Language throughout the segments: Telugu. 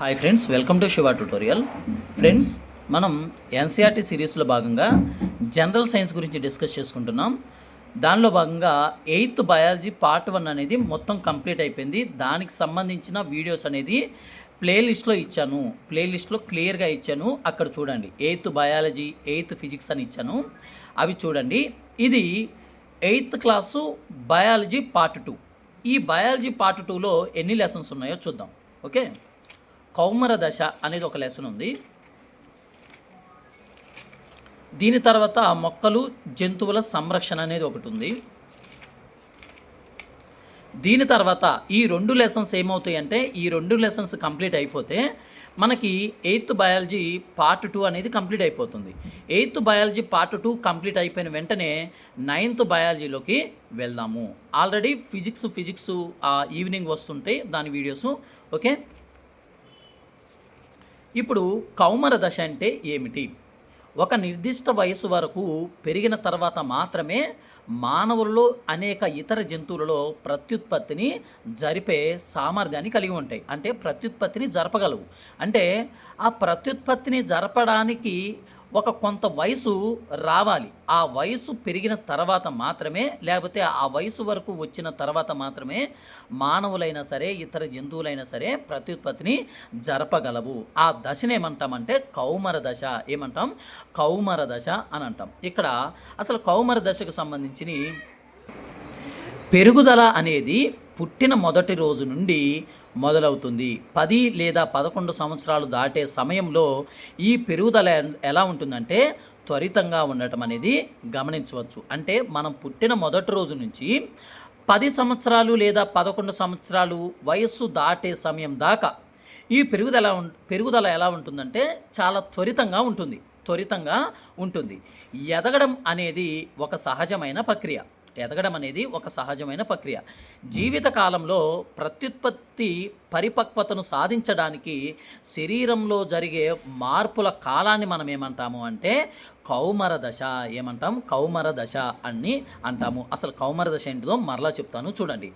Hi friends, welcome to Shiva tutorial. Friends, మనం ఎన్సీఆర్టీ సిరీస్లో భాగంగా జనరల్ సైన్స్ గురించి డిస్కస్ చేసుకుంటున్నాం. దానిలో భాగంగా 8th బయాలజీ పార్ట్ 1 అనేది మొత్తం కంప్లీట్ అయిపోయింది. దానికి సంబంధించిన వీడియోస్ అనేది ప్లేలిస్ట్లో ఇచ్చాను. ప్లేలిస్ట్లో క్లియర్గా ఇచ్చాను, అక్కడ చూడండి. 8th బయాలజీ, 8th ఫిజిక్స్ అని ఇచ్చాను, అవి చూడండి. ఇది 8th క్లాసు బయాలజీ పార్ట్ 2. ఈ బయాలజీ పార్ట్ 2లో ఎన్ని లెసన్స్ ఉన్నాయో చూద్దాం. ఓకే, కౌమర దశ అనేది ఒక లెసన్ ఉంది. దీని తర్వాత మొక్కలు జంతువుల సంరక్షణ అనేది ఒకటి ఉంది. దీని తర్వాత ఈ 2 లెసన్స్ ఏమవుతాయి అంటే, ఈ 2 లెసన్స్ కంప్లీట్ అయిపోతే మనకి 8th బయాలజీ పార్ట్ 2 అనేది కంప్లీట్ అయిపోతుంది. 8th బయాలజీ పార్ట్ 2 కంప్లీట్ అయిపోయిన వెంటనే 9th బయాలజీలోకి వెళ్దాము. ఆల్రెడీ ఫిజిక్స్ ఈవినింగ్ వస్తుంటాయి దాని వీడియోస్. ఓకే, ఇప్పుడు కౌమర దశ అంటే ఏమిటి? ఒక నిర్దిష్ట వయసు వరకు పెరిగిన తర్వాత మాత్రమే మానవుల్లో అనేక ఇతర జంతువులలో ప్రత్యుత్పత్తిని జరిపే సామర్థ్యాన్ని కలిగి ఉంటాయి. అంటే ప్రత్యుత్పత్తిని జరపగలవు. అంటే ఆ ప్రత్యుత్పత్తిని జరపడానికి ఒక కొంత వయసు రావాలి. ఆ వయసు పెరిగిన తర్వాత మాత్రమే, లేకపోతే ఆ వయసు వరకు వచ్చిన తర్వాత మాత్రమే మానవులైనా సరే ఇతర జంతువులైనా సరే ప్రత్యుత్పత్తిని జరపగలవు. ఆ దశను ఏమంటామంటే కౌమర దశ. ఏమంటాం? కౌమర దశ అని అంటాం. ఇక్కడ అసలు కౌమర దశకు సంబంధించి పెరుగుదల అనేది పుట్టిన మొదటి రోజు నుండి మొదలవుతుంది. 10 లేదా 11 సంవత్సరాలు దాటే సమయంలో ఈ పెరుగుదల ఎలా ఉంటుందంటే త్వరితంగా ఉండటం అనేది గమనించవచ్చు. అంటే మనం పుట్టిన మొదటి రోజు నుంచి 10 సంవత్సరాలు లేదా 11 సంవత్సరాలు వయస్సు దాటే సమయం దాకా ఈ పెరుగుదల ఎలా ఉంటుందంటే చాలా త్వరితంగా ఉంటుంది. ఎదగడం అనేది ఒక సహజమైన ప్రక్రియ. జీవితకాలంలో ప్రత్యుత్పత్తి పరిపక్వతను సాధించడానికి శరీరంలో జరిగే మార్పుల కాలాన్ని మనం ఏమంటాము అంటే కౌమర దశ. ఏమంటాం? కౌమర దశ అని అంటాము. అసలు కౌమర దశ ఏంటిదో మరలా చెప్తాను, చూడండి.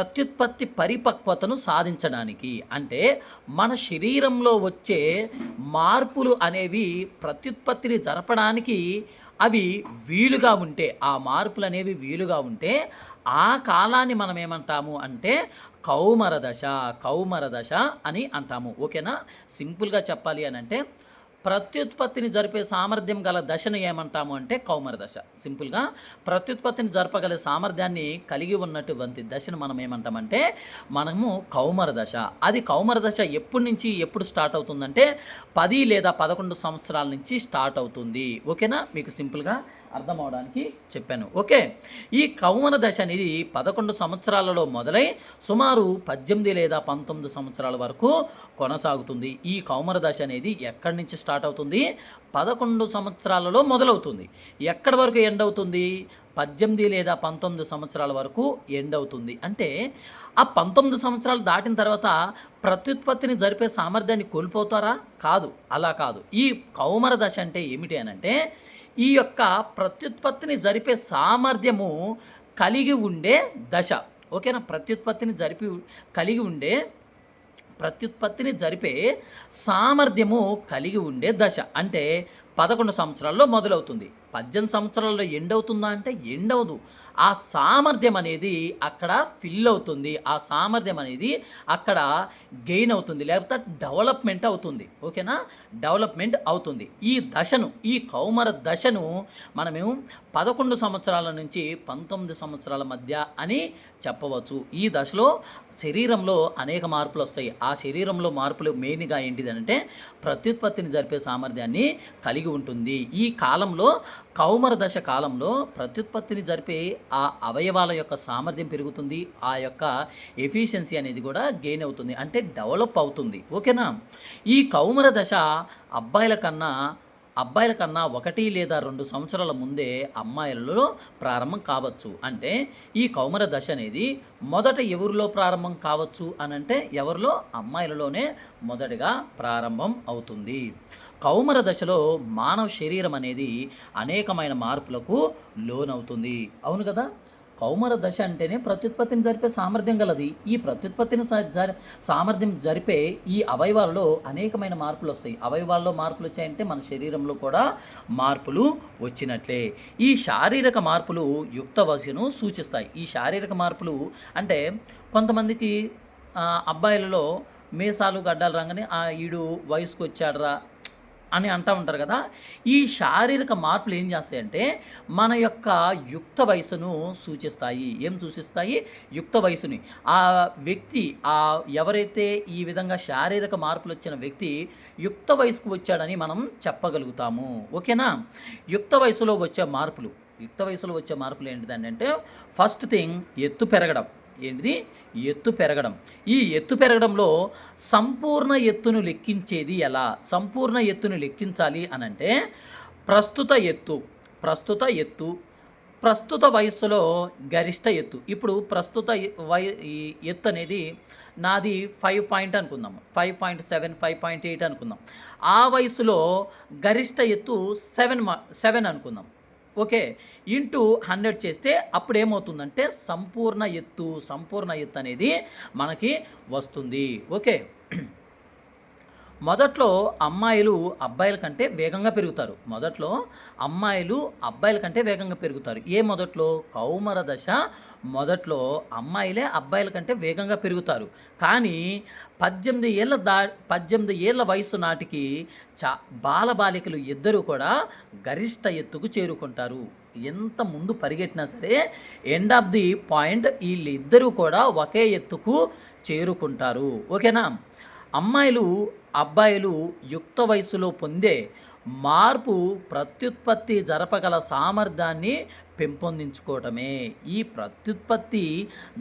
ప్రత్యుత్పత్తి పరిపక్వతను సాధించడానికి అంటే మన శరీరంలో వచ్చే మార్పులు అనేవి ప్రత్యుత్పత్తిని జరపడానికి అవి వీలుగా ఉంటే, ఆ మార్పులు అనేవి వీలుగా ఉంటే ఆ కాలాన్ని మనం ఏమంటాము అంటే కౌమర దశ అని అంటాము. ఓకేనా? సింపుల్గా చెప్పాలి అని అంటే ప్రత్యుత్పత్తిని జరిపే సామర్థ్యం గల దశను ఏమంటాము అంటే కౌమర దశ. సింపుల్గా ప్రత్యుత్పత్తిని జరపగల సామర్థ్యాన్ని కలిగి ఉన్నటువంటి దశను మనం ఏమంటామంటే మనము కౌమర దశ. అది కౌమర దశ ఎప్పటి నుంచి ఎప్పుడు స్టార్ట్ అవుతుందంటే 10 లేదా 11 సంవత్సరాల నుంచి స్టార్ట్ అవుతుంది. ఓకేనా? మీకు సింపుల్గా అర్థం అవడానికి చెప్పాను. ఓకే, ఈ కౌమర దశ అనేది 11 సంవత్సరాలలో మొదలై సుమారు 18 లేదా 19 సంవత్సరాల వరకు కొనసాగుతుంది. ఈ కౌమర దశ అనేది ఎక్కడి నుంచి స్టార్ట్ అవుతుంది? 11 సంవత్సరాలలో మొదలవుతుంది. ఎక్కడి వరకు ఎండ్ అవుతుంది? 18 లేదా 19 సంవత్సరాల వరకు ఎండ్ అవుతుంది. అంటే ఆ 19 సంవత్సరాలు దాటిన తర్వాత ప్రత్యుత్పత్తిని జరిపే సామర్థ్యాన్ని కోల్పోతారా? కాదు, అలా కాదు. ఈ కౌమర దశ అంటే ఏమిటి అని అంటే ఈ యొక్క ప్రత్యుత్పత్తిని జరిపే సామర్థ్యము కలిగి ఉండే దశ. ఓకేనా? ప్రత్యుత్పత్తిని జరిపే సామర్థ్యము కలిగి ఉండే దశ అంటే 11 సంవత్సరాల్లో మొదలవుతుంది. 18 సంవత్సరాల్లో ఎండ్ అవుతుందా అంటే ఎండ్ అవ్వదు. ఆ సామర్థ్యం అనేది అక్కడ ఫిల్ అవుతుంది. ఆ సామర్థ్యం అనేది అక్కడ గెయిన్ అవుతుంది, లేకపోతే డెవలప్మెంట్ అవుతుంది. ఓకేనా? డెవలప్మెంట్ అవుతుంది. ఈ కౌమర దశను మనము 11 సంవత్సరాల నుంచి 19 సంవత్సరాల మధ్య అని చెప్పవచ్చు. ఈ దశలో శరీరంలో అనేక మార్పులు వస్తాయి. ఆ శరీరంలో మార్పులు మెయిన్గా ఏంటిదంటే ప్రత్యుత్పత్తిని జరిపే సామర్థ్యాన్ని కలిగి ఉంటుంది. ఈ కాలంలో కౌమర దశ కాలంలో ప్రత్యుత్పత్తిని జరిపే ఆ అవయవాల యొక్క సామర్థ్యం పెరుగుతుంది. ఆ యొక్క ఎఫిషియన్సీ అనేది కూడా గెయిన్ అవుతుంది, అంటే డెవలప్ అవుతుంది. ఓకేనా? ఈ కౌమర దశ అబ్బాయిల కన్నా 1 లేదా 2 సంవత్సరాల ముందే అమ్మాయిలలో ప్రారంభం కావచ్చు. అంటే ఈ కౌమర దశ అనేది మొదట ఎవరిలో ప్రారంభం కావచ్చు అని అంటే ఎవరిలో? అమ్మాయిలలోనే మొదటిగా ప్రారంభం అవుతుంది. కౌమర దశలో మానవ శరీరం అనేది అనేకమైన మార్పులకు లోనవుతుంది. అవును కదా? కౌమార దశ అంటేనే ప్రత్యుత్పత్తిని జరిపే సామర్థ్యం గలది. ఈ ప్రత్యుత్పత్తిని సామర్థ్యం జరిపే ఈ అవయవాలలో అనేకమైన మార్పులు వస్తాయి. అవయవాల్లో మార్పులు వచ్చాయంటే మన శరీరంలో కూడా మార్పులు వచ్చినట్లే. ఈ శారీరక మార్పులు యుక్త వయసును సూచిస్తాయి. ఈ శారీరక మార్పులు అంటే కొంతమందికి అబ్బాయిలలో మీసాలు గడ్డాలు రాగానే ఈడు వయసుకు వచ్చాడురా అని అంటూ ఉంటారు కదా. ఈ శారీరక మార్పులు ఏం చేస్తాయంటే మన యొక్క యుక్త వయసును సూచిస్తాయి. ఏం సూచిస్తాయి? యుక్త వయసుని. ఆ వ్యక్తి ఎవరైతే ఈ విధంగా శారీరక మార్పులు వచ్చిన వ్యక్తి యుక్త వయసుకు వచ్చాడని మనం చెప్పగలుగుతాము. ఓకేనా? యుక్త వయసులో వచ్చే మార్పులు ఏంటిదంటే ఫస్ట్ థింగ్ ఎత్తు పెరగడం. ఏంటిది? ఎత్తు పెరగడం. ఈ ఎత్తు పెరగడంలో సంపూర్ణ ఎత్తును లెక్కించేది ఎలా? సంపూర్ణ ఎత్తును లెక్కించాలి అనంటే ప్రస్తుత ఎత్తు, ప్రస్తుత వయస్సులో గరిష్ట ఎత్తు. ఇప్పుడు ప్రస్తుత ఎత్తు అనేది నాది 5 పాయింట్ అనుకుందాం, 5.7, 5.8 అనుకుందాం. ఆ వయసులో గరిష్ట ఎత్తు 7 అనుకుందాం. ఓకే, ఇంటూ 100 చేస్తే అప్పుడు ఏమవుతుందంటే సంపూర్ణ ఎత్తు అనేది మనకి వస్తుంది. ఓకే, మొదట్లో అమ్మాయిలు అబ్బాయిల కంటే వేగంగా పెరుగుతారు. మొదట్లో కౌమార దశ మొదట్లో అమ్మాయిలే అబ్బాయిల కంటే వేగంగా పెరుగుతారు. కానీ 18 ఏళ్ళ వయసు నాటికి బాలబాలికలు ఇద్దరూ కూడా గరిష్ట ఎత్తుకు చేరుకుంటారు. ఎంత ముందు పరిగెట్టినా సరే ఎండ్ ఆఫ్ ది పాయింట్ వీళ్ళిద్దరూ కూడా ఒకే ఎత్తుకు చేరుకుంటారు. ఓకేనా? అమ్మాయిలు అబ్బాయిలు యుక్త వయసులో పొందే మార్పు ప్రత్యుత్పత్తి జరపగల సామర్థ్యాన్ని పెంపొందించుకోవటమే. ఈ ప్రత్యుత్పత్తి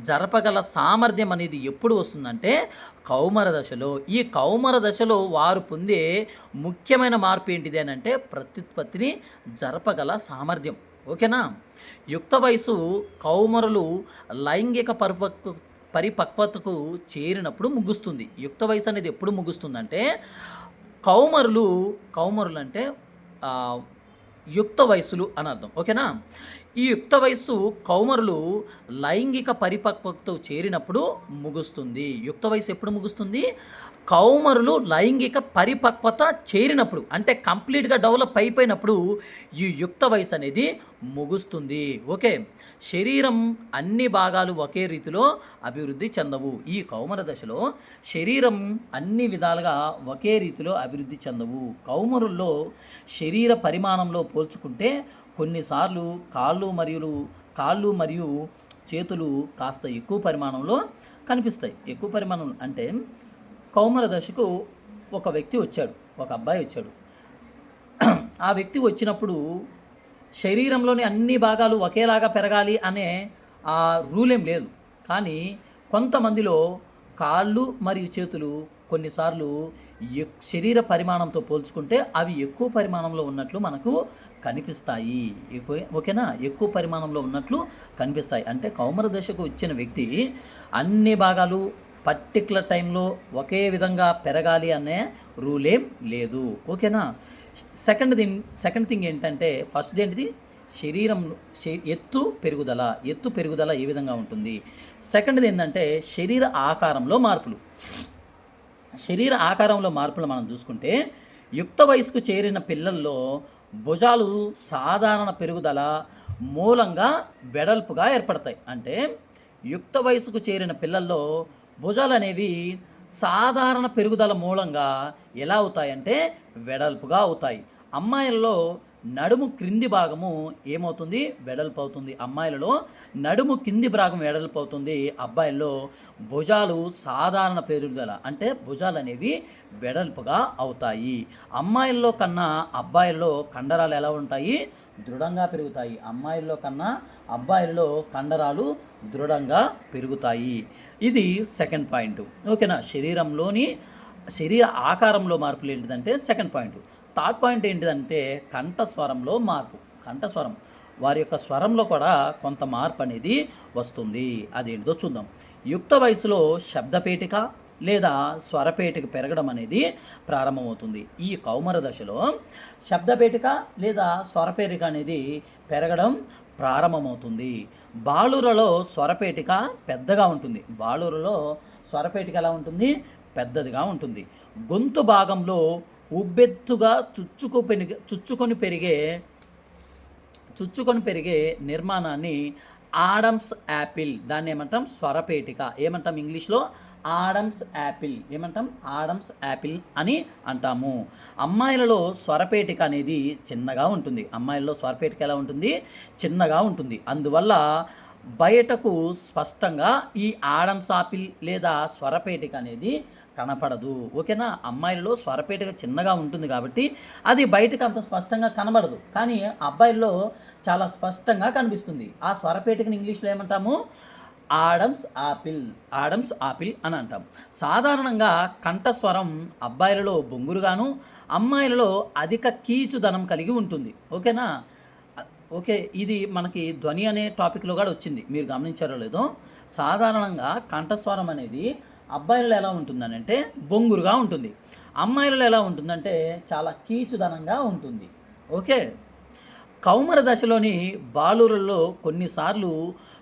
జరపగల సామర్థ్యం అనేది ఎప్పుడు వస్తుందంటే కౌమార దశలో. ఈ కౌమార దశలో వారు పొందే ముఖ్యమైన మార్పు ఏంటిది అని అంటే ప్రత్యుత్పత్తిని జరపగల సామర్థ్యం. ఓకేనా? యుక్త వయసు కౌమారులు లైంగిక పరిపక్వతకు చేరినప్పుడు ముగుస్తుంది. యుక్త వయసు అనేది ఎప్పుడు ముగుస్తుందంటే కౌమారులు అంటే యుక్త వయసులు అని అర్థం. ఓకేనా? ఈ యుక్త వయస్సు కౌమారులు లైంగిక పరిపక్వతకు చేరినప్పుడు ముగుస్తుంది. యుక్త వయసు ఎప్పుడు ముగుస్తుంది? కౌమారులు లైంగిక పరిపక్వత చేరినప్పుడు, అంటే కంప్లీట్గా డెవలప్ అయిపోయినప్పుడు ఈ యుక్త వయసు అనేది ముగుస్తుంది. ఓకే, శరీరం అన్ని భాగాలు ఒకే రీతిలో అభివృద్ధి చెందవు. ఈ కౌమార దశలో శరీరం అన్ని విధాలుగా ఒకే రీతిలో అభివృద్ధి చెందవు. కౌమారుల్లో శరీర పరిమాణంలో పోల్చుకుంటే కొన్నిసార్లు కాళ్ళు మరియు చేతులు కాస్త ఎక్కువ పరిమాణంలో కనిపిస్తాయి. ఎక్కువ పరిమాణం అంటే కౌమార దశకు ఒక అబ్బాయి వచ్చాడు. ఆ వ్యక్తి వచ్చినప్పుడు శరీరంలోని అన్ని భాగాలు ఒకేలాగా పెరగాలి అనే రూల్ ఏం లేదు. కానీ కొంతమందిలో కాళ్ళు మరియు చేతులు కొన్నిసార్లు శరీర పరిమాణంతో పోల్చుకుంటే అవి ఎక్కువ పరిమాణంలో ఉన్నట్లు మనకు కనిపిస్తాయి. ఓకేనా? ఎక్కువ పరిమాణంలో ఉన్నట్లు కనిపిస్తాయి. అంటే కౌమార దశకు వచ్చిన వ్యక్తి అన్ని భాగాలు పర్టికులర్ టైంలో ఒకే విధంగా పెరగాలి అనే రూల్ ఏం లేదు. ఓకేనా? సెకండ్ థింగ్ ఏంటంటే ఫస్ట్ ఏంటిది? శరీరం ఎత్తు పెరుగుదల ఏ విధంగా ఉంటుంది. సెకండ్ది ఏంటంటే శరీర ఆకారంలో మార్పులు మనం చూసుకుంటే యుక్త వయసుకు చేరిన పిల్లల్లో భుజాలు సాధారణ పెరుగుదల మూలంగా వెడల్పుగా ఏర్పడతాయి. అంటే యుక్త వయసుకు చేరిన పిల్లల్లో భుజాలు అనేవి సాధారణ పెరుగుదల మూలంగా ఎలా అవుతాయంటే వెడల్పుగా అవుతాయి. అమ్మాయిలలో నడుము క్రింది భాగము ఏమవుతుంది? వెడల్పు అవుతుంది. అమ్మాయిలలో నడుము కింది భాగం వెడల్పు అవుతుంది. అబ్బాయిల్లో భుజాలు సాధారణ పెరుగుదల అంటే భుజాలు అనేవి వెడల్పుగా అవుతాయి. అమ్మాయిల్లో కన్నా అబ్బాయిల్లో కండరాలు ఎలా ఉంటాయి? దృఢంగా పెరుగుతాయి. అమ్మాయిల్లో కన్నా అబ్బాయిల్లో కండరాలు దృఢంగా పెరుగుతాయి. ఇది సెకండ్ పాయింట్. ఓకేనా? శరీర ఆకారంలో మార్పులు ఏంటిదంటే సెకండ్ పాయింట్. థర్డ్ పాయింట్ ఏంటిదంటే కంఠస్వరంలో మార్పు. కంఠస్వరం, వారి యొక్క స్వరంలో కూడా కొంత మార్పు అనేది వస్తుంది. అదేంటిదో చూద్దాం. యుక్త వయసులో శబ్దపేటిక లేదా స్వరపేటిక పెరగడం అనేది ప్రారంభమవుతుంది. ఈ కౌమార దశలో శబ్దపేటిక లేదా స్వరపేటిక అనేది పెరగడం ప్రారంభమవుతుంది. బాలురలో స్వరపేటిక పెద్దగా ఉంటుంది. బాలురలో స్వరపేటిక ఎలా ఉంటుంది? పెద్దదిగా ఉంటుంది. గొంతు భాగంలో ఉబ్బెత్తుగా చుచ్చుకొని పెరిగే నిర్మాణాన్ని ఆడమ్స్ యాపిల్, దాన్ని ఏమంటాం? స్వరపేటిక. ఏమంటాం ఇంగ్లీష్లో? Adams Apple. ఏమంటాం? ఆడమ్స్ యాపిల్ అని అంటాము. అమ్మాయిలలో స్వరపేటిక అనేది చిన్నగా ఉంటుంది. అమ్మాయిలలో స్వరపేటిక ఎలా ఉంటుంది? చిన్నగా ఉంటుంది. అందువల్ల బయటకు స్పష్టంగా ఈ ఆడమ్స్ యాపిల్ లేదా స్వరపేటిక అనేది కనపడదు. ఓకేనా? అమ్మాయిలలో స్వరపేటిక చిన్నగా ఉంటుంది కాబట్టి అది బయటకు అంత స్పష్టంగా కనబడదు. కానీ అబ్బాయిల్లో చాలా స్పష్టంగా కనిపిస్తుంది. ఆ స్వరపేటికని ఇంగ్లీష్లో ఏమంటాము? ఆడమ్స్ ఆపిల్ అని అంటాం. సాధారణంగా కంఠస్వరం అబ్బాయిలలో బొంగురుగాను, అమ్మాయిలలో అధిక కీచుదనం కలిగి ఉంటుంది. ఓకేనా? ఓకే, ఇది మనకి ధ్వని అనే టాపిక్లో కూడా వచ్చింది, మీరు గమనించారో లేదో. సాధారణంగా కంఠస్వరం అనేది అబ్బాయిలలో ఎలా ఉంటుందనంటే బొంగురుగా ఉంటుంది, అమ్మాయిలలో ఎలా ఉంటుందంటే చాలా కీచుదనంగా ఉంటుంది. ఓకే, కౌమర దశలోని బాలురుల్లో కొన్నిసార్లు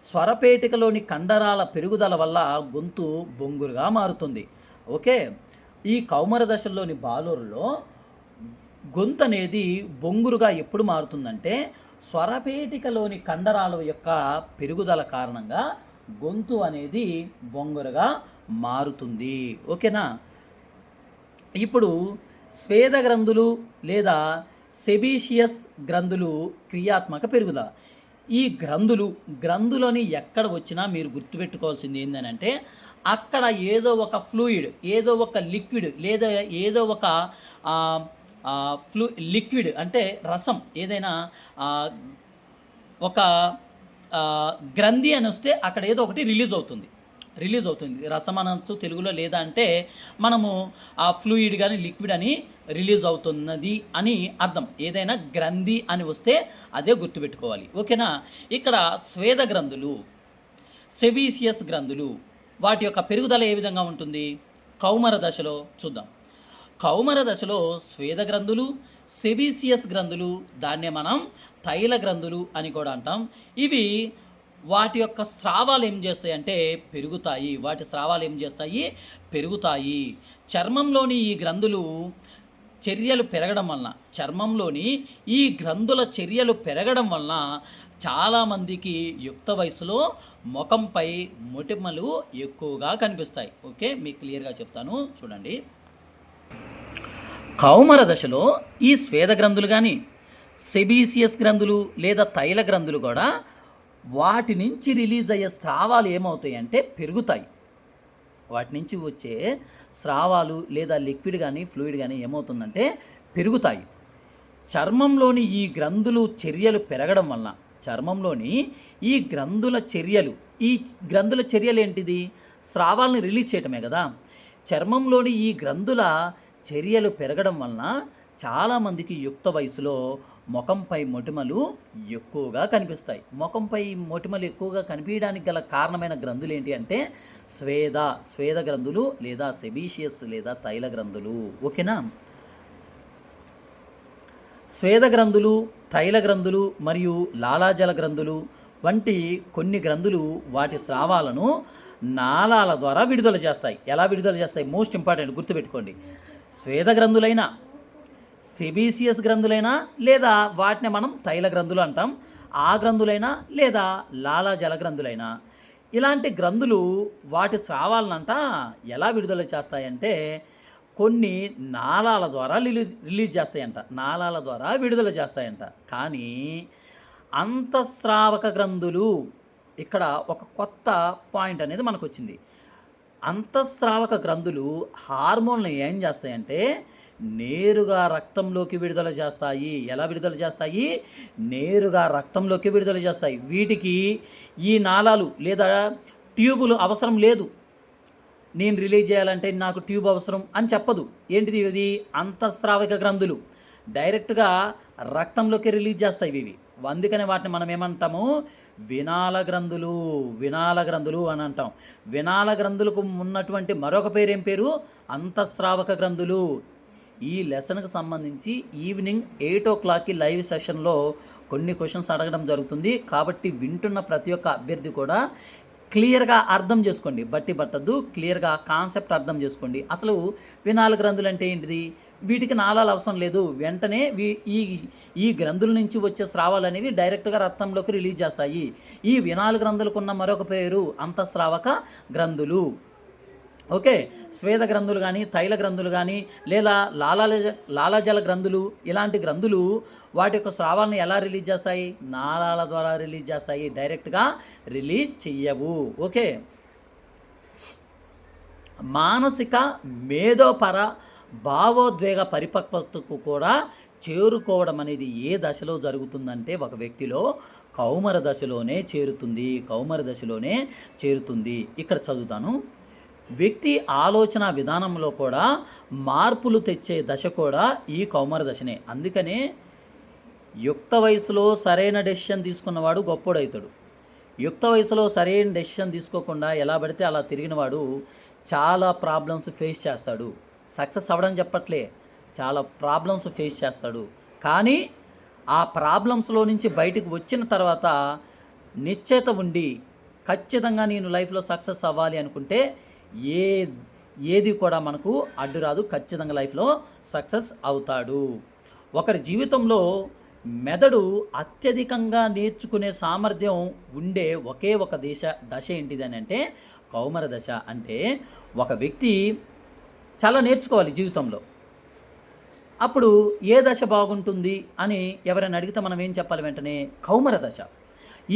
స్వరపేటికలోని కండరాల పెరుగుదల వల్ల గొంతు బొంగురుగా మారుతుంది. ఓకే, ఈ కౌమర దశలోని బాలురులో గొంతు అనేది బొంగురుగా ఎప్పుడు మారుతుందంటే స్వరపేటికలోని కండరాల యొక్క పెరుగుదల కారణంగా గొంతు అనేది బొంగురుగా మారుతుంది. ఓకేనా? ఇప్పుడు స్వేద గ్రంథులు లేదా సెబీషియస్ గ్రంథులు క్రియాత్మక పెరుగుదల. ఈ గ్రంథులని ఎక్కడ వచ్చినా మీరు గుర్తుపెట్టుకోవాల్సింది ఏంటంటే అక్కడ ఏదో ఒక ఫ్లూయిడ్, ఏదో ఒక లిక్విడ్ లేదా ఏదో ఒక లిక్విడ్ అంటే రసం, ఏదైనా ఒక గ్రంథి అని వస్తే అక్కడ ఏదో ఒకటి రిలీజ్ అవుతుంది. రసం అనొచ్చు తెలుగులో, లేదా అంటే మనము ఆ ఫ్లూయిడ్ కానీ లిక్విడ్ అని రిలీజ్ అవుతున్నది అని అర్థం. ఏదైనా గ్రంథి అని వస్తే అదే గుర్తుపెట్టుకోవాలి. ఓకేనా? ఇక్కడ స్వేద గ్రంథులు, సెబీషియస్ గ్రంథులు, వాటి యొక్క పెరుగుదల ఏ విధంగా ఉంటుంది? కౌమర దశలో చూద్దాం. కౌమర దశలో స్వేద గ్రంథులు, సెబీషియస్ గ్రంథులు, దాన్నే మనం తైల గ్రంథులు అని కూడా అంటాం. ఇవి వాటి యొక్క స్రావాలు ఏం చేస్తాయి అంటే పెరుగుతాయి. పెరుగుతాయి. చర్మంలోని ఈ గ్రంథులు చర్యలు పెరగడం వలన, చాలామందికి యుక్త వయసులో ముఖంపై మొటిమలు ఎక్కువగా కనిపిస్తాయి. ఓకే, మీకు క్లియర్గా చెప్తాను చూడండి. కౌమర దశలో ఈ స్వేద గ్రంథులు కానీ, సెబీషియస్ గ్రంథులు లేదా తైల గ్రంథులు కూడా వాటి నుంచి రిలీజ్ అయ్యే స్రావాలు ఏమవుతాయి అంటే పెరుగుతాయి. వాటి నుంచి వచ్చే స్రావాలు లేదా లిక్విడ్ కానీ ఫ్లూయిడ్ కానీ ఏమవుతుందంటే పెరుగుతాయి. చర్మంలోని ఈ గ్రంథులు చర్యలు పెరగడం వలన, ఈ గ్రంథుల చర్యలు ఏంటిది? స్రావాలను రిలీజ్ చేయటమే కదా. చర్మంలోని ఈ గ్రంథుల చర్యలు పెరగడం వలన చాలామందికి యుక్త వయసులో ముఖంపై మొటిమలు ఎక్కువగా కనిపిస్తాయి. ముఖంపై మొటిమలు ఎక్కువగా కనిపించడానికి గల కారణమైన గ్రంథులు ఏంటి అంటే స్వేద గ్రంథులు లేదా సెబీషియస్ లేదా తైల గ్రంథులు. ఓకేనా? స్వేద గ్రంథులు, తైల గ్రంథులు మరియు లాలాజల గ్రంథులు వంటి కొన్ని గ్రంథులు వాటి స్రావాలను నాళాల ద్వారా విడుదల చేస్తాయి. ఎలా విడుదల చేస్తాయి? మోస్ట్ ఇంపార్టెంట్, గుర్తుపెట్టుకోండి. స్వేద గ్రంథులైనా, సెబీషియస్ గ్రంథులైనా లేదా వాటిని మనం తైల గ్రంథులు అంటాం, ఆ గ్రంథులైనా లేదా లాలాజల గ్రంథులైనా, ఇలాంటి గ్రంథులు వాటి స్రావాలనంట ఎలా విడుదల చేస్తాయంటే కొన్ని నాళాల ద్వారా రిలీజ్ చేస్తాయంట, విడుదల చేస్తాయంట. కానీ అంతఃస్రావక గ్రంథులు, ఇక్కడ ఒక కొత్త పాయింట్ అనేది మనకు వచ్చింది. అంతఃస్రావక గ్రంథులు హార్మోన్లు ఏం చేస్తాయంటే నేరుగా రక్తంలోకి విడుదల చేస్తాయి. ఎలా విడుదల చేస్తాయి? నేరుగా రక్తంలోకి విడుదల చేస్తాయి. వీటికి ఈ నాళాలు లేదా ట్యూబులు అవసరం లేదు. నేను రిలీజ్ చేయాలంటే నాకు ట్యూబ్ అవసరం అని చెప్పదు. ఏంటిది? ఇది అంతఃస్రావిక గ్రంథులు డైరెక్ట్గా రక్తంలోకి రిలీజ్ చేస్తాయి ఇవి. అందుకనే వాటిని మనం ఏమంటాము? వినాల గ్రంథులు అని అంటాం. వినాల గ్రంథులకు ఉన్నటువంటి మరొక పేరు ఏం పేరు? అంతఃస్రావక గ్రంథులు. ఈ లెసన్కి సంబంధించి ఈవినింగ్ 8 o'clockకి లైవ్ సెషన్లో కొన్ని క్వశ్చన్స్ అడగడం జరుగుతుంది. కాబట్టి వింటున్న ప్రతి ఒక్క అభ్యర్థి కూడా క్లియర్గా అర్థం చేసుకోండి, బట్టి పట్టద్దు, క్లియర్గా కాన్సెప్ట్ అర్థం చేసుకోండి. అసలు వినాల గ్రంథులు అంటే ఏంటిది? వీటికి నాళాలు అవసరం లేదు, వెంటనే ఈ ఈ గ్రంథుల నుంచి వచ్చే స్రావాలు అనేవి డైరెక్ట్గా రక్తంలోకి రిలీజ్ చేస్తాయి. ఈ వినాల గ్రంథులకు ఉన్న మరొక పేరు అంతఃస్రావక గ్రంథులు. ఓకే, స్వేద గ్రంథులు కానీ, తైల గ్రంథులు కానీ, లేదా లాలాజల గ్రంథులు, ఇలాంటి గ్రంథులు వాటి యొక్క స్రావాలను ఎలా రిలీజ్ చేస్తాయి? నాళాల ద్వారా రిలీజ్ చేస్తాయి, డైరెక్ట్గా రిలీజ్ చెయ్యవు. ఓకే, మానసిక మేధోపర భావోద్వేగ పరిపక్వతకు కూడా చేరుకోవడం అనేది ఏ దశలో జరుగుతుందంటే ఒక వ్యక్తిలో కౌమార దశలోనే చేరుతుంది. ఇక్కడ చదువుతాను. వ్యక్తి ఆలోచన విధానంలో కూడా మార్పులు తెచ్చే దశ కూడా ఈ కౌమార దశనే. అందుకనే యుక్త వయసులో సరైన డెసిషన్ తీసుకున్నవాడు గొప్పోడవుతాడు. యుక్త వయసులో సరైన డెసిషన్ తీసుకోకుండా ఎలా పడితే అలా తిరిగినవాడు చాలా ప్రాబ్లమ్స్ ఫేస్ చేస్తాడు. సక్సెస్ అవ్వడం చెప్పట్లే, చాలా ప్రాబ్లమ్స్ ఫేస్ చేస్తాడు. కానీ ఆ ప్రాబ్లమ్స్లో నుంచి బయటకు వచ్చిన తర్వాత నిశ్చయత ఉండి ఖచ్చితంగా నేను లైఫ్లో సక్సెస్ అవ్వాలి అనుకుంటే ఏది కూడా మనకు అడ్డు రాదు, ఖచ్చితంగా లైఫ్లో సక్సెస్ అవుతాడు. ఒకరి జీవితంలో మెదడు అత్యధికంగా నేర్చుకునే సామర్థ్యం ఉండే ఒకే ఒక దశ ఏంటిదని అంటే కౌమార దశ. అంటే ఒక వ్యక్తి చాలా నేర్చుకోవాలి జీవితంలో. అప్పుడు ఏ దశ బాగుంటుంది అని ఎవరైనా అడిగితే మనం ఏం చెప్పాలి? వెంటనే కౌమార దశ.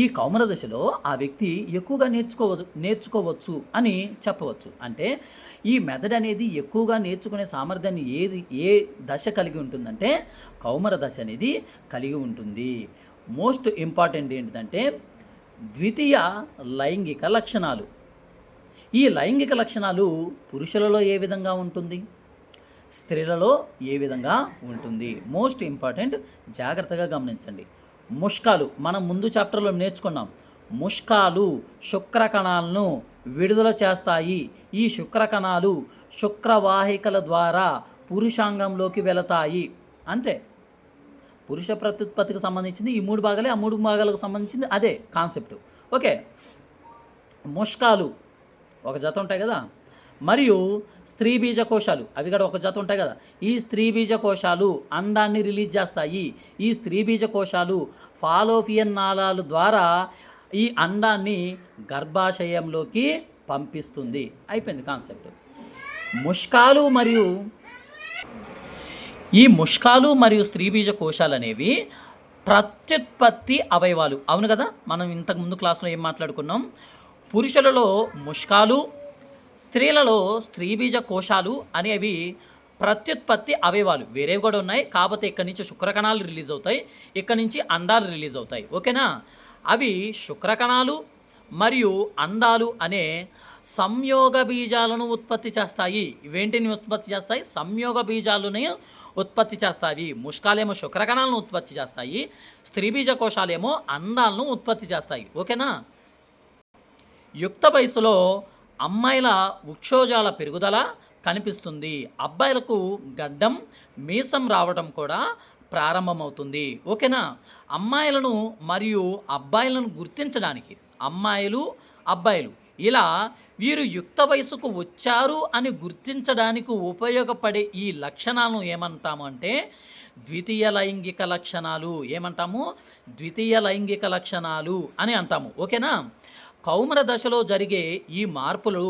ఈ కౌమార దశలో ఆ వ్యక్తి ఎక్కువగా నేర్చుకోవచ్చు అని చెప్పవచ్చు. అంటే ఈ మెథడ్ అనేది ఎక్కువగా నేర్చుకునే సామర్థ్యాన్ని ఏ దశ కలిగి ఉంటుందంటే కౌమార దశ అనేది కలిగి ఉంటుంది. మోస్ట్ ఇంపార్టెంట్ ఏంటిదంటే ద్వితీయ లైంగిక లక్షణాలు. ఈ లైంగిక లక్షణాలు పురుషులలో ఏ విధంగా ఉంటుంది, స్త్రీలలో ఏ విధంగా ఉంటుంది? మోస్ట్ ఇంపార్టెంట్, జాగ్రత్తగా గమనించండి. ముష్కాలు మనం ముందు చాప్టర్లో నేర్చుకున్నాం. ముష్కాలు శుక్రకణాలను విడుదల చేస్తాయి. ఈ శుక్రకణాలు శుక్రవాహికల ద్వారా పురుషాంగంలోకి వెళతాయి. అంతే, పురుష ప్రత్యుత్పత్తికి సంబంధించింది ఈ 3 భాగాలే. ఆ 3 భాగాలకు సంబంధించింది అదే కాన్సెప్ట్. ఓకే, ముష్కాలు ఒక జత ఉంటాయి కదా, మరియు స్త్రీ బీజ కోశాలు అవి కూడా ఒక జత ఉంటాయి కదా. ఈ స్త్రీ బీజ కోశాలు అండాన్ని రిలీజ్ చేస్తాయి. ఈ స్త్రీ బీజ కోశాలు ఫాలోపియన్ నాళాల ద్వారా ఈ అండాన్ని గర్భాశయంలోకి పంపిస్తుంది. అయిపోయింది కాన్సెప్ట్. ముష్కాలు మరియు స్త్రీ బీజ కోశాలు అనేవి ప్రత్యుత్పత్తి అవయవాలు. అవును కదా, మనం ఇంతకుముందు క్లాస్లో ఏం మాట్లాడుకున్నాం? పురుషులలో ముష్కాలు, స్త్రీలలో స్త్రీబీజ కోశాలు అనేవి ప్రత్యుత్పత్తి అవయవాలు. వేరేవి కూడా ఉన్నాయి, కాకపోతే ఇక్కడి నుంచి శుక్రకణాలు రిలీజ్ అవుతాయి, ఇక్కడి నుంచి అండాలు రిలీజ్ అవుతాయి. ఓకేనా? అవి శుక్రకణాలు మరియు అండాలు అనే సంయోగ బీజాలను ఉత్పత్తి చేస్తాయి. ఇవేంటిని ఉత్పత్తి చేస్తాయి? సంయోగ బీజాలను ఉత్పత్తి చేస్తాయి. ముష్కాలేమో శుక్రకణాలను ఉత్పత్తి చేస్తాయి, స్త్రీబీజ కోశాలేమో అండాలను ఉత్పత్తి చేస్తాయి. ఓకేనా? యుక్త వయసులో అమ్మాయిల వృక్షోజాల పెరుగుదల కనిపిస్తుంది. అబ్బాయిలకు గడ్డం మీసం రావడం కూడా ప్రారంభమవుతుంది. ఓకేనా? అమ్మాయిలను మరియు అబ్బాయిలను గుర్తించడానికి అబ్బాయిలు ఇలా వీరు యుక్త వయసుకు వచ్చారు అని గుర్తించడానికి ఉపయోగపడే ఈ లక్షణాలను ఏమంటాము అంటే ద్వితీయ లైంగిక లక్షణాలు. ఏమంటాము? ద్వితీయ లైంగిక లక్షణాలు అని అంటాము. ఓకేనా? కౌమార దశలో జరిగే ఈ మార్పులు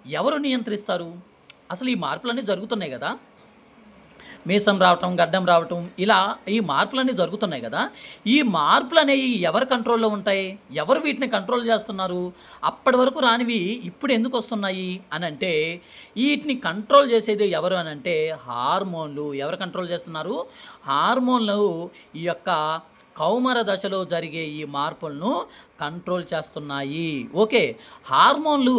ఎవరు నియంత్రిస్తారు? అసలు ఈ మార్పులన్నీ జరుగుతున్నాయి కదా, మీసం రావటం, గడ్డం రావటం, ఇలా ఈ మార్పులన్నీ జరుగుతున్నాయి కదా. ఈ మార్పులు అనేవి ఎవరి కంట్రోల్లో ఉంటాయి? ఎవరు వీటిని కంట్రోల్ చేస్తున్నారు? అప్పటి వరకు రానివి ఇప్పుడు ఎందుకు వస్తున్నాయి అని అంటే వీటిని కంట్రోల్ చేసేది ఎవరు అని అంటే హార్మోన్లు. ఎవరు కంట్రోల్ చేస్తున్నారు? హార్మోన్లు ఈ యొక్క కౌమార దశలో జరిగే ఈ మార్పులను కంట్రోల్ చేస్తున్నాయి. ఓకే, హార్మోన్లు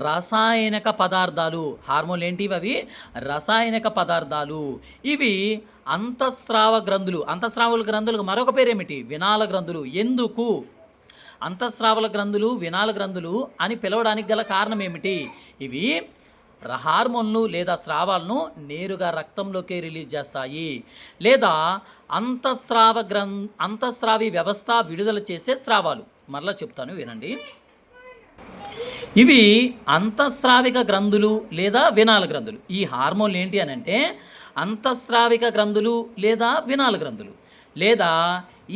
రసాయనిక పదార్థాలు. హార్మోన్లు ఏంటివి? అవి రసాయనిక పదార్థాలు. ఇవి అంతఃస్రావ గ్రంథులు. అంతఃస్రావుల గ్రంథులకు మరొక పేరేమిటి? వినాల గ్రంథులు. ఎందుకు అంతఃస్రావుల గ్రంథులు వినాల గ్రంథులు అని పిలవడానికి గల కారణం ఏమిటి? ఇవి హార్మోన్లు లేదా స్రావాలను నేరుగా రక్తంలోకి రిలీజ్ చేస్తాయి, లేదా అంతఃస్రావి వ్యవస్థ విడుదల చేసే స్రావాలు. మరలా చెప్తాను వినండి. ఇవి అంతఃస్రావిక గ్రంథులు లేదా వినాల గ్రంథులు. ఈ హార్మోన్లు ఏంటి అని అంటే అంతఃస్రావిక గ్రంథులు లేదా వినాల గ్రంథులు, లేదా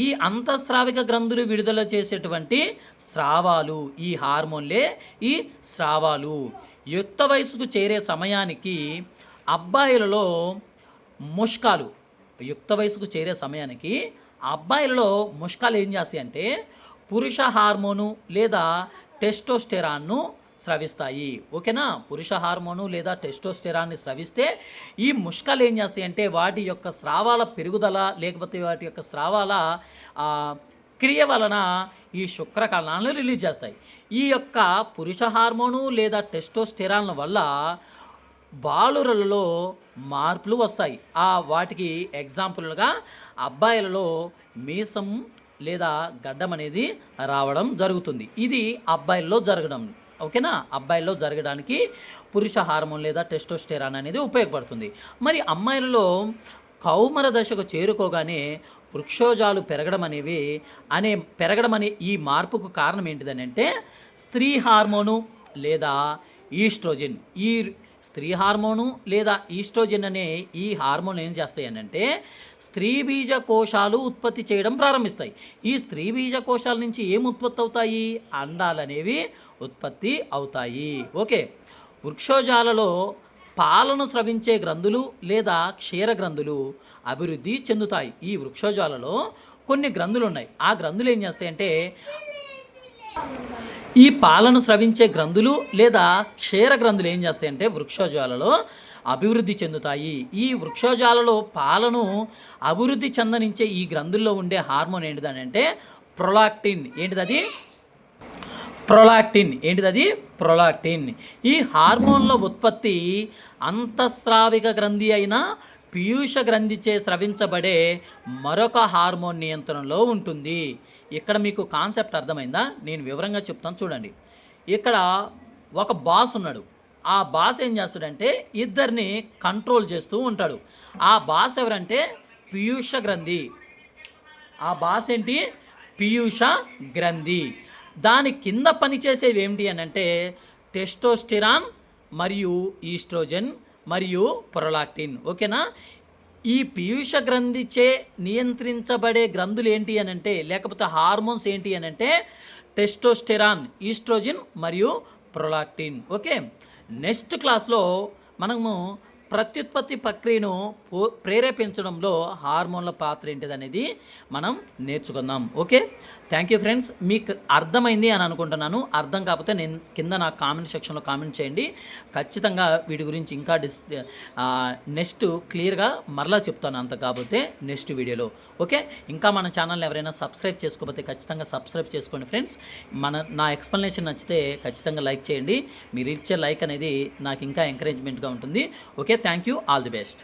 ఈ అంతఃస్రావిక గ్రంథులు విడుదల చేసేటువంటి స్రావాలు. ఈ హార్మోన్లే ఈ స్రావాలు. యుక్త వయసుకు చేరే సమయానికి అబ్బాయిలలో ముష్కాలు యుక్త వయసుకు చేరే సమయానికి అబ్బాయిలలో ముష్కాలు ఏం చేస్తాయి అంటే పురుష హార్మోను లేదా టెస్టోస్టెరాన్ను స్రవిస్తాయి. ఓకేనా? పురుష హార్మోను లేదా టెస్టోస్టెరాన్ని స్రవిస్తే ఈ ముష్కాలు ఏం చేస్తాయి అంటే వాటి యొక్క స్రావాల పెరుగుదల లేకపోతే వాటి యొక్క స్రావాల క్రియ వలన ఈ శుక్రకణాలను రిలీజ్ చేస్తాయి. ఈ యొక్క పురుష హార్మోను లేదా టెస్టోస్టెరాన్ల వల్ల బాలురలలో మార్పులు వస్తాయి. వాటికి ఎగ్జాంపుల్గా అబ్బాయిలలో మీసం లేదా గడ్డం అనేది రావడం జరుగుతుంది. ఇది అబ్బాయిల్లో జరగడం. ఓకేనా? అబ్బాయిల్లో జరగడానికి పురుష హార్మోన్ లేదా టెస్టోస్టెరాన్ అనేది ఉపయోగపడుతుంది. మరి అమ్మాయిలలో కౌమర దశకు చేరుకోగానే వృక్షోజాలు పెరగడం అనే ఈ మార్పుకు కారణం ఏంటిదని అంటే స్త్రీ హార్మోను లేదా ఈస్ట్రోజెన్. ఈ స్త్రీ హార్మోను లేదా ఈస్ట్రోజెన్ అనే ఈ హార్మోన్ ఏం చేస్తాయి అంటే స్త్రీ బీజ కోశాలు ఉత్పత్తి చేయడం ప్రారంభిస్తాయి. ఈ స్త్రీ బీజ కోశాల నుంచి ఏం ఉత్పత్తి అవుతాయి? అండాలు అనేవి ఉత్పత్తి అవుతాయి. ఓకే. వృక్షోజాలలో పాలను స్రవించే గ్రంథులు లేదా క్షీర గ్రంథులు అభివృద్ధి చెందుతాయి. ఈ వృక్షోజాలలో కొన్ని గ్రంథులు ఉన్నాయి. ఆ గ్రంథులు ఏం చేస్తాయంటే ఈ పాలను స్రవించే గ్రంథులు లేదా క్షీర గ్రంథులు ఏం చేస్తాయంటే వృక్షోజాలలో అభివృద్ధి చెందుతాయి. ఈ వృక్షోజాలలో పాలను అభివృద్ధి చెందనించే ఈ గ్రంథుల్లో ఉండే హార్మోన్ ఏంటిదనంటే ప్రొలాక్టిన్. ప్రొలాక్టిన్. ఈ హార్మోన్ల ఉత్పత్తి అంతఃస్రావిక గ్రంథి అయిన పీయూష గ్రంథిచే స్రవించబడే మరొక హార్మోన్ నియంత్రణలో ఉంటుంది. ఇక్కడ మీకు కాన్సెప్ట్ అర్థమైందా? నేను వివరంగా చెప్తాను చూడండి. ఇక్కడ ఒక బాస్ ఉన్నాడు. ఆ బాస్ ఏం చేస్తాడంటే ఇద్దరిని కంట్రోల్ చేస్తూ ఉంటాడు. ఆ బాస్ ఎవరంటే పీయూష గ్రంథి. ఆ బాస్ ఏంటి? పీయూష గ్రంథి. దాని కింద పనిచేసేవి ఏమిటి అని అంటే టెస్టోస్టెరాన్ మరియు ఈస్ట్రోజన్ మరియు ప్రొలాక్టిన్. ఓకేనా? ఈ పీయూష గ్రంథిచే నియంత్రించబడే గ్రంథులు ఏంటి అని అంటే లేకపోతే హార్మోన్స్ ఏంటి అని అంటే టెస్టోస్టెరాన్, ఈస్ట్రోజన్ మరియు ప్రొలాక్టిన్. ఓకే. నెక్స్ట్ క్లాస్లో మనము ప్రత్యుత్పత్తి ప్రక్రియను ప్రేరేపించడంలో హార్మోన్ల పాత్ర ఏంటిదనేది మనం నేర్చుకుందాం. ఓకే. Thank you friends. మీకు అర్థమైంది అని అనుకుంటున్నాను. అర్థం కాకపోతే నేను కింద నా కామెంట్ సెక్షన్లో కామెంట్ చేయండి. ఖచ్చితంగా వీటి గురించి ఇంకా నెక్స్ట్ క్లియర్గా మరలా చెప్తాను. అంత కాకపోతే నెక్స్ట్ వీడియోలో. ఓకే. ఇంకా మన ఛానల్ని ఎవరైనా సబ్స్క్రైబ్ చేసుకోకపోతే ఖచ్చితంగా సబ్స్క్రైబ్ చేసుకోండి ఫ్రెండ్స్. నా ఎక్స్ప్లెనేషన్ నచ్చితే ఖచ్చితంగా లైక్ చేయండి. మీరు ఇచ్చే లైక్ అనేది నాకు ఇంకా ఎంకరేజ్మెంట్గా ఉంటుంది. Okay. Thank you. All the best.